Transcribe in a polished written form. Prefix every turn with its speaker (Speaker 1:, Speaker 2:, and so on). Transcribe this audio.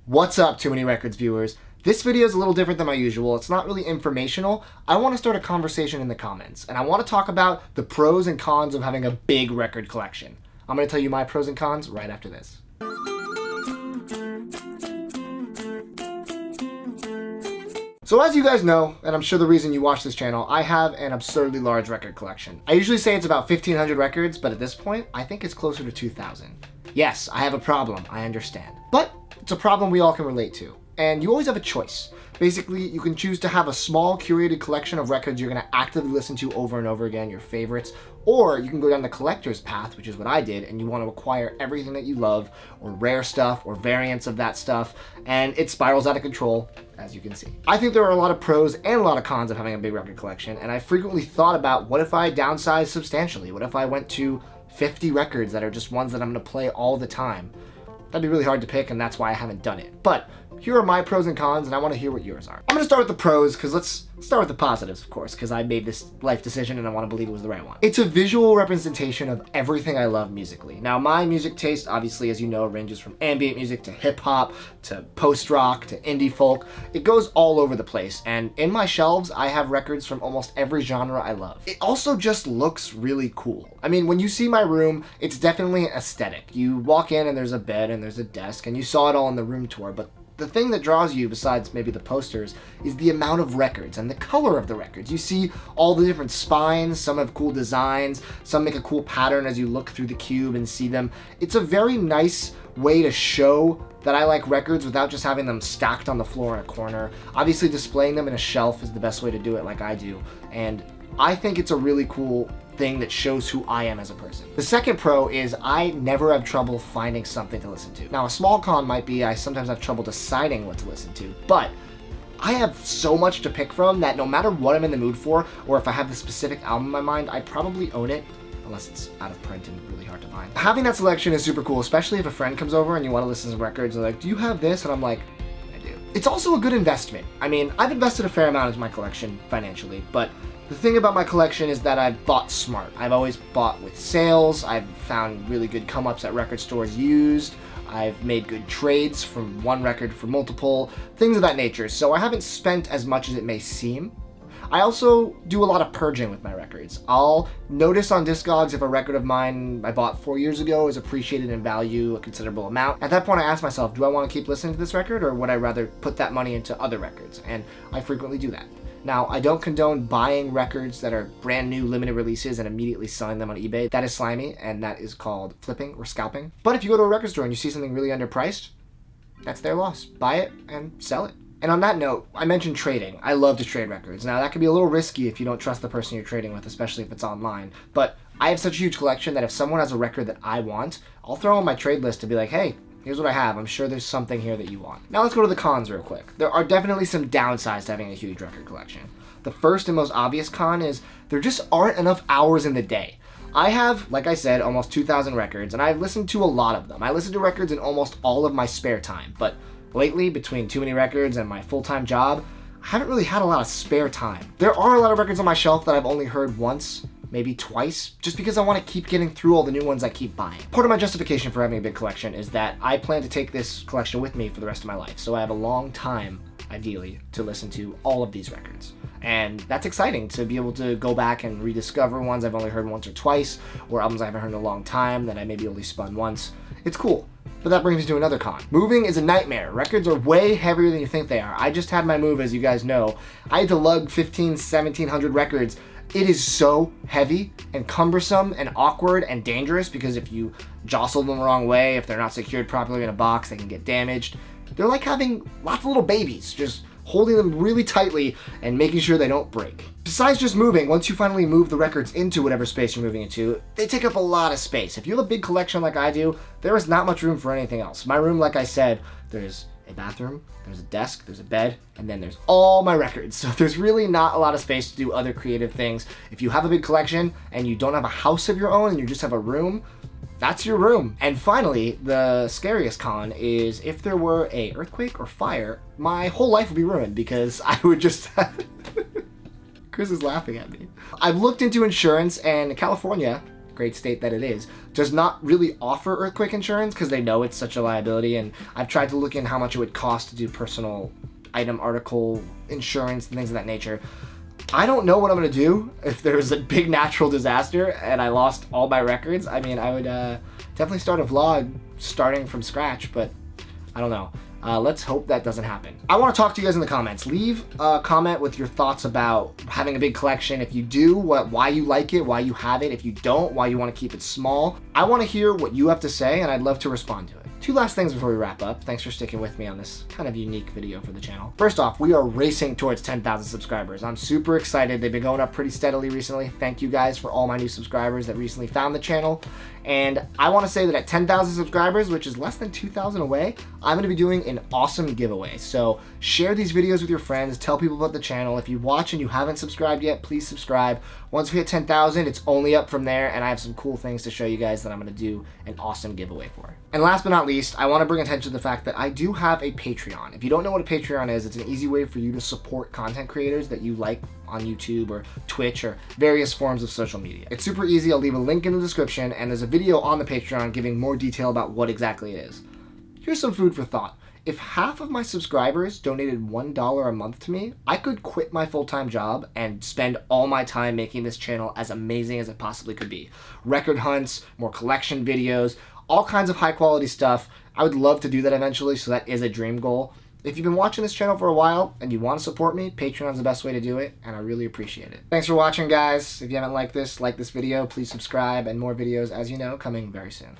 Speaker 1: What's up, Too Many Records viewers? This video is a little different than my usual. It's not really informational. I want to start a conversation in the comments, and I want to talk about the pros and cons of having a big record collection. I'm going to tell you my pros and cons right after this. So as you guys know, and I'm sure the reason you watch this channel, I have an absurdly large record collection. I usually say it's about 1,500 records, but at this point, I think it's closer to 2,000. Yes, I have a problem, I understand. But it's a problem we all can relate to. And you always have a choice. Basically, you can choose to have a small curated collection of records you're gonna actively listen to over and over again, your favorites, or you can go down the collector's path, which is what I did, and you want to acquire everything that you love, or rare stuff, or variants of that stuff, and it spirals out of control, as you can see. I think there are a lot of pros and a lot of cons of having a big record collection, and I frequently thought about, what if I downsized substantially? What if I went to 50 records that are just ones that I'm gonna play all the time? That'd be really hard to pick, and that's why I haven't done it. But here are my pros and cons, and I want to hear what yours are. I'm going to start with the pros, because let's start with the positives, of course, because I made this life decision and I want to believe it was the right one. It's a visual representation of everything I love musically. Now, my music taste, obviously, as you know, ranges from ambient music to hip-hop to post-rock to indie folk. It goes all over the place, and in my shelves, I have records from almost every genre I love. It also just looks really cool. I mean, when you see my room, it's definitely aesthetic. You walk in and there's a bed and there's a desk, and you saw it all in the room tour, but the thing that draws you, besides maybe the posters, is the amount of records and the color of the records. You see all the different spines, some have cool designs, some make a cool pattern as you look through the cube and see them. It's a very nice way to show that I like records without just having them stacked on the floor in a corner. Obviously, displaying them in a shelf is the best way to do it, like I do, and I think it's a really cool thing that shows who I am as a person. The second pro is I never have trouble finding something to listen to. Now, a small con might be I sometimes have trouble deciding what to listen to, but I have so much to pick from that no matter what I'm in the mood for, or if I have the specific album in my mind, I probably own it, unless it's out of print and really hard to find. Having that selection is super cool, especially if a friend comes over and you want to listen to records, they're like, do you have this? And I'm like, I do. It's also a good investment. I mean, I've invested a fair amount into my collection financially, but the thing about my collection is that I've bought smart. I've always bought with sales. I've found really good come-ups at record stores used. I've made good trades from one record for multiple, things of that nature. So I haven't spent as much as it may seem. I also do a lot of purging with my records. I'll notice on Discogs if a record of mine I bought 4 years ago is appreciated in value a considerable amount. At that point I ask myself, do I want to keep listening to this record, or would I rather put that money into other records? And I frequently do that. Now, I don't condone buying records that are brand new limited releases and immediately selling them on eBay. That is slimy, and that is called flipping or scalping. But if you go to a record store and you see something really underpriced, that's their loss. Buy it and sell it. And on that note, I mentioned trading. I love to trade records. Now, that can be a little risky if you don't trust the person you're trading with, especially if it's online. But I have such a huge collection that if someone has a record that I want, I'll throw on my trade list to be like, hey, here's what I have. I'm sure there's something here that you want. Now let's go to the cons real quick. There are definitely some downsides to having a huge record collection. The first and most obvious con is there just aren't enough hours in the day. I have, like I said, almost 2,000 records, and I've listened to a lot of them. I listen to records in almost all of my spare time, but lately, between Too Many Records and my full-time job, I haven't really had a lot of spare time. There are a lot of records on my shelf that I've only heard once, maybe twice, just because I want to keep getting through all the new ones I keep buying. Part of my justification for having a big collection is that I plan to take this collection with me for the rest of my life, so I have a long time, ideally, to listen to all of these records. And that's exciting to be able to go back and rediscover ones I've only heard once or twice, or albums I haven't heard in a long time that I maybe only spun once. It's cool. But that brings me to another con. Moving is a nightmare. Records are way heavier than you think they are. I just had my move, as you guys know. I had to lug 1,1700 records. It is so heavy and cumbersome and awkward and dangerous because if you jostle them the wrong way, if they're not secured properly in a box, they can get damaged. They're like having lots of little babies, just holding them really tightly and making sure they don't break. Besides just moving, once you finally move the records into whatever space you're moving into, they take up a lot of space. If you have a big collection like I do, there is not much room for anything else. My room, like I said, there's a bathroom, there's a desk, there's a bed, and then there's all my records. So there's really not a lot of space to do other creative things. If you have a big collection and you don't have a house of your own and you just have a room, that's your room. And finally, the scariest con is if there were a earthquake or fire, my whole life would be ruined because I would just Chris is laughing at me. I've looked into insurance, and in California, great state that it is, does not really offer earthquake insurance because they know it's such a liability. And I've tried to look in how much it would cost to do personal item article insurance and things of that nature. I don't know what I'm going to do if there's a big natural disaster and I lost all my records. I mean, I would definitely start a vlog starting from scratch, but I don't know. Let's hope that doesn't happen. I want to talk to you guys in the comments. Leave a comment with your thoughts about having a big collection. If you do, why you like it, why you have it. If you don't, why you want to keep it small. I want to hear what you have to say, and I'd love to respond to it. Two last things before we wrap up. Thanks for sticking with me on this kind of unique video for the channel. First off, we are racing towards 10,000 subscribers. I'm super excited. They've been going up pretty steadily recently. Thank you guys for all my new subscribers that recently found the channel. And I want to say that at 10,000 subscribers, which is less than 2,000 away, I'm going to be doing an awesome giveaway. So share these videos with your friends, tell people about the channel. If you watch and you haven't subscribed yet, please subscribe. Once we hit 10,000, it's only up from there, and I have some cool things to show you guys that I'm going to do an awesome giveaway for. And last but not least, I want to bring attention to the fact that I do have a Patreon. If you don't know what a Patreon is, it's an easy way for you to support content creators that you like on YouTube or Twitch or various forms of social media. It's super easy. I'll leave a link in the description, and there's a video on the Patreon giving more detail about what exactly it is. Here's some food for thought. If half of my subscribers donated $1 a month to me, I could quit my full-time job and spend all my time making this channel as amazing as it possibly could be. Record hunts, more collection videos, all kinds of high-quality stuff. I would love to do that eventually, so that is a dream goal. If you've been watching this channel for a while and you want to support me, Patreon's the best way to do it, and I really appreciate it. Thanks for watching, guys. If you haven't liked this, like this video, please subscribe, and more videos, as you know, coming very soon.